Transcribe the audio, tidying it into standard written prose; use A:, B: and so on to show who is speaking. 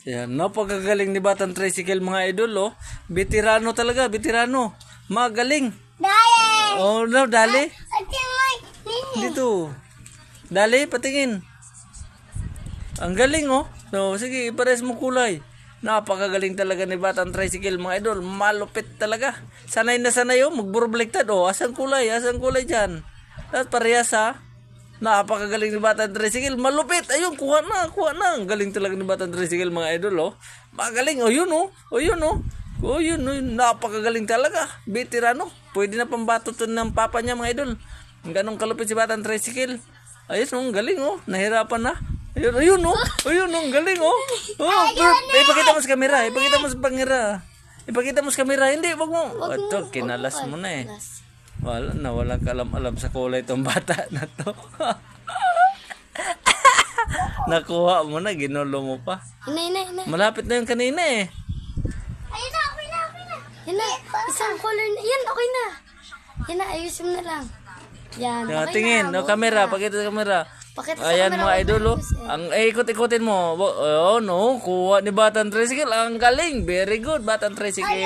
A: Yan, napakagaling ni Batang Tricycle mga idol, oh. Veterano talaga, veterano. Magaling.
B: Dali!
A: Oh, no, dali.
B: Ate May, nini.
A: Dito. Dali, patingin. Ang galing, oh. So, sige, ipares mo kulay. Napakagaling talaga ni Batang Tricycle mga idol. Malupit talaga. Sanay na sanay, oh. Magburbaliktad, oh. Asan kulay? Asan kulay dyan? Tapos parehas, ha. Napakagaling ni Batang Tricycle. Malupit. Ayun, kuha na, kuha na. Ang galing talaga ni Batang Tricycle mga idol, oh. Magaling. Oh, yun, oh. Oh, yun, oh. Oh, yun, oh. Napakagaling talaga. Veterano. Pwede na pambatuton ng papa niya mga idol. Ganong kalupit si Batang Tricycle. Ayun, oh. Ang galing, oh. Nahirapan na. Ayun, ayun, oh. Ayun, oh. Ang galing, oh. Oh, ipakita mo sa camera. Ipakita mo sa camera. Ipakita mo sa camera. Hindi, wag mo. Ito, kinalas mo na, eh. Wala na, walang kalam-alam sa kulay itong bata na to. Nakuha mo na, ginulo mo pa.
B: Ina.
A: Malapit na yung kanina, eh.
B: Ayun na, okay na. Yan na, isang color na. Yan, okay na. Yan na, ayusin mo na lang. Yan,
A: Yan,
B: okay
A: tingin,
B: na.
A: no, camera, pakita sa camera.
B: Pakita sa
A: Ayan
B: camera,
A: mga idol, oh. Ang ikot-ikotin mo. Oh, no, kuha ni Batang Tricycle. Ang galing, very good, Batang Tricycle.